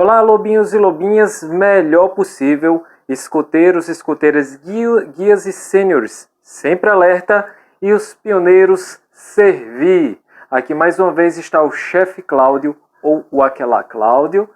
Olá, lobinhos e lobinhas, melhor possível, escoteiros, escoteiras, guias e sêniores, sempre alerta, e os pioneiros servir. Aqui mais uma vez está o chefe Cláudio, ou o Aquelá Cláudio,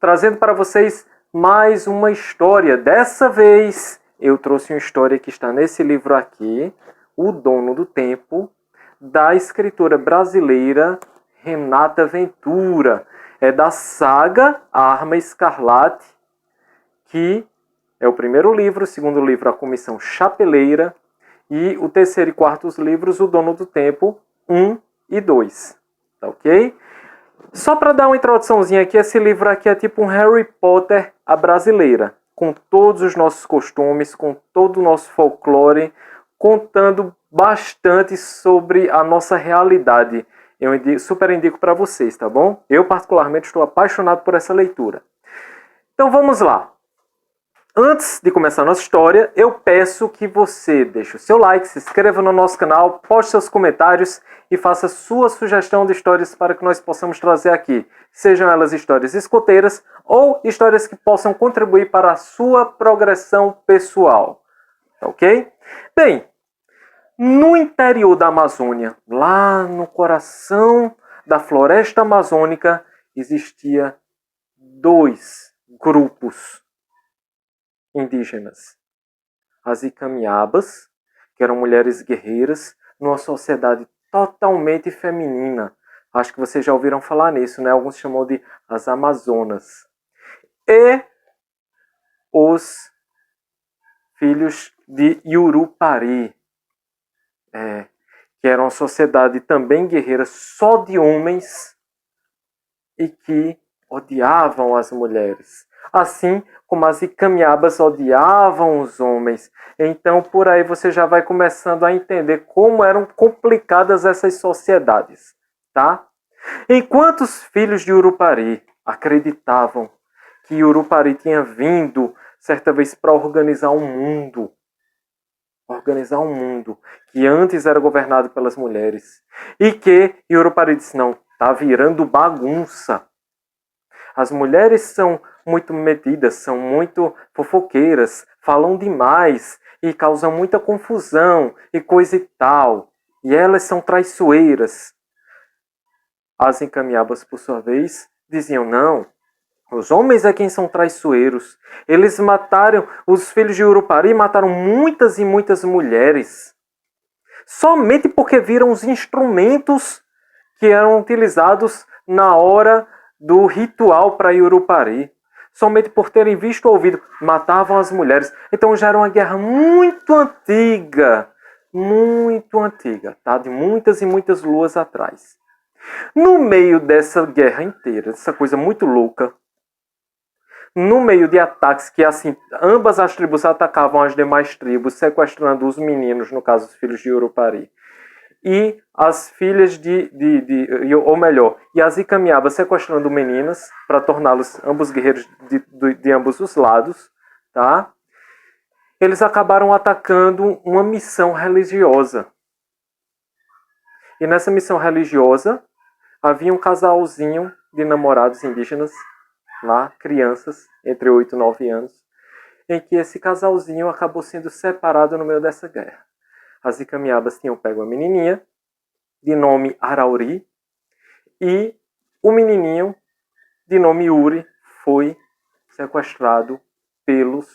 trazendo para vocês mais uma história. Dessa vez eu trouxe uma história que está nesse livro aqui, O Dono do Tempo, da escritora brasileira Renata Ventura. É da saga Arma Escarlate, que é o primeiro livro, o segundo livro A Comissão Chapeleira, e o terceiro e quarto livros O Dono do Tempo 1 e 2. Tá ok? Só para dar uma introduçãozinha aqui, esse livro aqui é tipo um Harry Potter à brasileira, com todos os nossos costumes, com todo o nosso folclore, contando bastante sobre a nossa realidade. Eu super indico para vocês, tá bom? Eu particularmente estou apaixonado por essa leitura. Então vamos lá. Antes de começar a nossa história, eu peço que você deixe o seu like, se inscreva no nosso canal, poste seus comentários e faça sua sugestão de histórias para que nós possamos trazer aqui. Sejam elas histórias escoteiras ou histórias que possam contribuir para a sua progressão pessoal. Ok? Bem, no interior da Amazônia, lá no coração da floresta amazônica, existia dois grupos indígenas. As Icamiabas, que eram mulheres guerreiras, numa sociedade totalmente feminina. Acho que vocês já ouviram falar nisso, né? Alguns chamam de as Amazonas. E os filhos de Yurupari, que era uma sociedade também guerreira, só de homens, e que odiavam as mulheres. Assim como as Icamiabas odiavam os homens. Então, por aí você já vai começando a entender como eram complicadas essas sociedades, tá? Enquanto os filhos de Urupari acreditavam que Urupari tinha vindo certa vez para organizar um mundo que antes era governado pelas mulheres, e que Urupari disse, não, tá virando bagunça. As mulheres são muito metidas, são muito fofoqueiras, falam demais e causam muita confusão e coisa e tal. E elas são traiçoeiras. As Icamiabas, por sua vez, diziam, não, os homens é quem são traiçoeiros. Eles mataram, os filhos de Urupari mataram muitas e muitas mulheres. Somente porque viram os instrumentos que eram utilizados na hora do ritual para Urupari. Somente por terem visto ou ouvido, matavam as mulheres. Então já era uma guerra muito antiga, tá? De muitas e muitas luas atrás. No meio dessa guerra inteira, dessa coisa muito louca, no meio de ataques que, assim, ambas as tribos atacavam as demais tribos, sequestrando os meninos, no caso, os filhos de Urupari, e as filhas ou melhor, e as Icamiabas sequestrando meninas para torná-los ambos guerreiros de ambos os lados, tá? Eles acabaram atacando uma missão religiosa. E nessa missão religiosa havia um casalzinho de namorados indígenas, lá, crianças, entre 8 e 9 anos, em que esse casalzinho acabou sendo separado no meio dessa guerra. As Icamiabas tinham pego uma menininha, de nome Arauri, e o menininho, de nome Uri, foi sequestrado pelos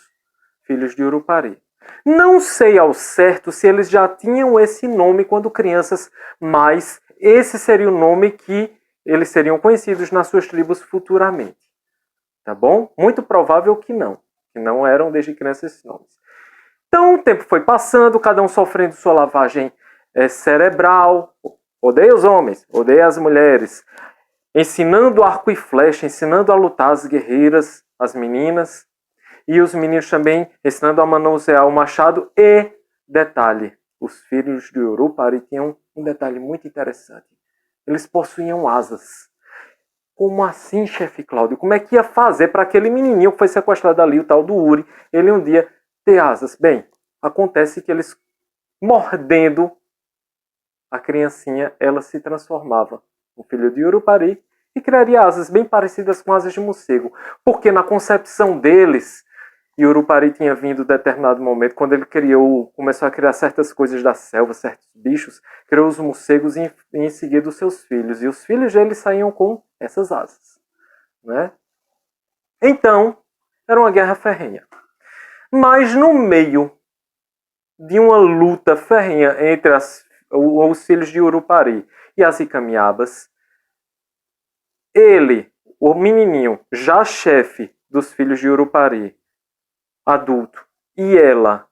filhos de Urupari. Não sei ao certo se eles já tinham esse nome quando crianças, mas esse seria o nome que eles seriam conhecidos nas suas tribos futuramente. Tá bom? Muito provável que não eram desde crianças esses nomes. Então o tempo foi passando, cada um sofrendo sua lavagem cerebral. Odeia os homens, odeia as mulheres. Ensinando arco e flecha, ensinando a lutar as guerreiras, as meninas. E os meninos também ensinando a manusear o machado. E, detalhe, os filhos de Urupari tinham um detalhe muito interessante. Eles possuíam asas. Como assim, chefe Cláudio? Como é que ia fazer para aquele menininho que foi sequestrado ali, o tal do Uri, ele um dia ter asas? Bem, acontece que eles, mordendo a criancinha, ela se transformava no filho de Urupari e criaria asas bem parecidas com asas de morcego. Porque na concepção deles, Yurupari tinha vindo em determinado momento, quando ele começou a criar certas coisas da selva, certos bichos, criou os morcegos e em seguida os seus filhos. E os filhos dele saíam com essas asas. Né? Então, era uma guerra ferrenha. Mas no meio de uma luta ferrenha entre os filhos de Yurupari e as Icamiabas, ele, o menininho, já chefe dos filhos de Yurupari, adulto, e ela,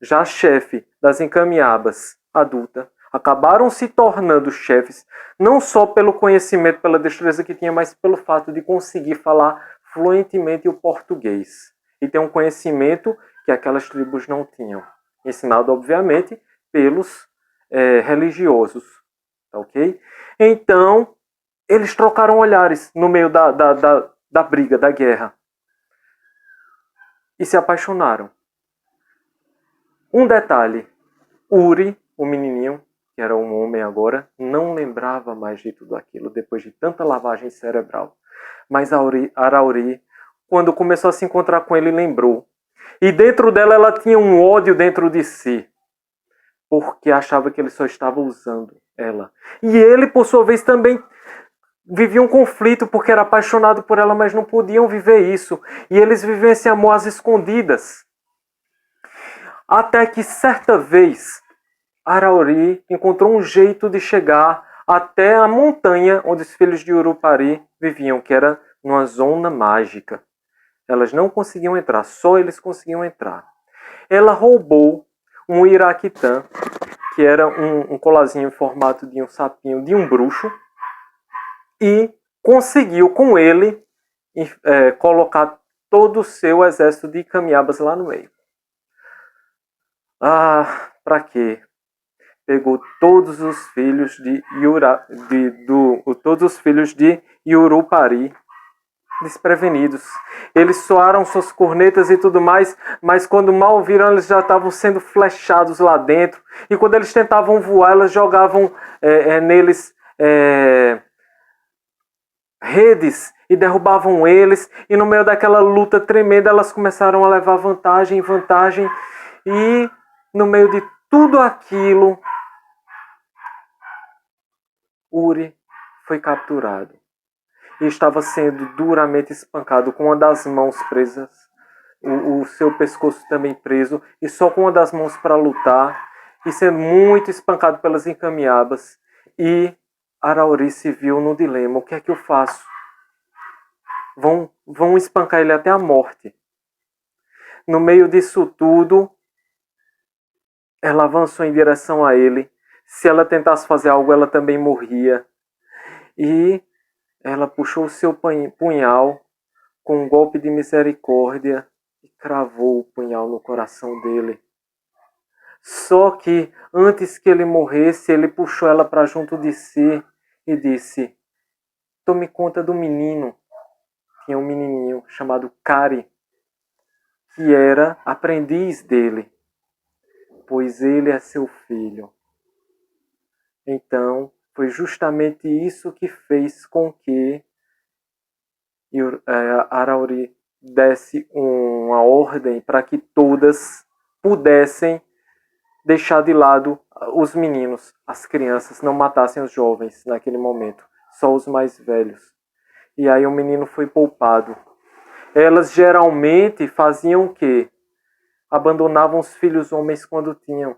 já chefe das Icamiabas, adulta, acabaram se tornando chefes, não só pelo conhecimento, pela destreza que tinha, mas pelo fato de conseguir falar fluentemente o português. E ter um conhecimento que aquelas tribos não tinham. Ensinado, obviamente, pelos religiosos. Ok? Então, eles trocaram olhares no meio da briga, da guerra. E se apaixonaram. Um detalhe. Uri, o menininho, que era um homem agora, não lembrava mais de tudo aquilo, depois de tanta lavagem cerebral. Mas Arauri, quando começou a se encontrar com ele, lembrou. E dentro dela, ela tinha um ódio dentro de si. Porque achava que ele só estava usando ela. E ele, por sua vez, também vivia um conflito, porque era apaixonado por ela, mas não podiam viver isso. E eles viviam esse amor às escondidas. Até que, certa vez, Arauri encontrou um jeito de chegar até a montanha onde os filhos de Yurupari viviam, que era numa zona mágica. Elas não conseguiam entrar, só eles conseguiam entrar. Ela roubou um iraquitã, que era um colazinho em formato de um sapinho de um bruxo, e conseguiu com ele colocar todo o seu exército de Icamiabas lá no meio. Ah, pra quê? Pegou todos os filhos de Yurupari desprevenidos. Eles soaram suas cornetas e tudo mais, mas quando mal viram, eles já estavam sendo flechados lá dentro. E quando eles tentavam voar, elas jogavam neles redes e derrubavam eles. E no meio daquela luta tremenda, elas começaram a levar vantagem. E no meio de tudo aquilo, Uri foi capturado. E estava sendo duramente espancado, com uma das mãos presas, o seu pescoço também preso, e só com uma das mãos para lutar, e sendo muito espancado pelas Icamiabas. E Arauri se viu no dilema: o que é que eu faço? Vão espancar ele até a morte. No meio disso tudo, ela avançou em direção a ele. Se ela tentasse fazer algo, ela também morria. E ela puxou o seu punhal com um golpe de misericórdia e cravou o punhal no coração dele. Só que, antes que ele morresse, ele puxou ela para junto de si e disse: tome conta do menino. Tinha um menininho chamado Kari, que era aprendiz dele, pois ele é seu filho. Então, foi justamente isso que fez com que Arauri desse uma ordem para que todas pudessem deixar de lado os meninos, as crianças, não matassem os jovens naquele momento, só os mais velhos. E aí o menino foi poupado. Elas geralmente faziam o quê? Abandonavam os filhos homens quando tinham.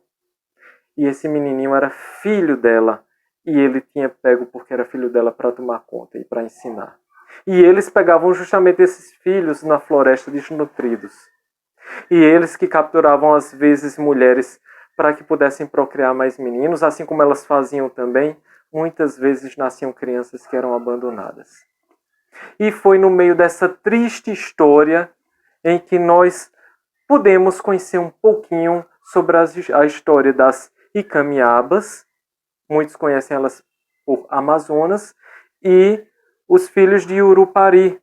E esse menininho era filho dela. E ele tinha pego porque era filho dela para tomar conta e para ensinar. E eles pegavam justamente esses filhos na floresta desnutridos. E eles que capturavam às vezes mulheres para que pudessem procriar mais meninos, assim como elas faziam também, muitas vezes nasciam crianças que eram abandonadas. E foi no meio dessa triste história em que nós podemos conhecer um pouquinho sobre a história das Icamiabas. Muitos conhecem elas por Amazonas. E os filhos de Yurupari,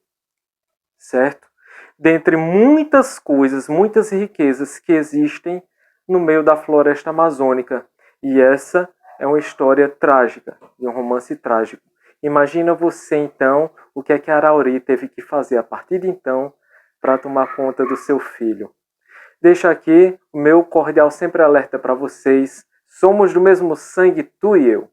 certo? Dentre muitas coisas, muitas riquezas que existem no meio da floresta amazônica. E essa é uma história trágica, de um romance trágico. Imagina você, então, o que é que Arauri teve que fazer a partir de então para tomar conta do seu filho. Deixo aqui o meu cordial sempre alerta para vocês. Somos do mesmo sangue, tu e eu.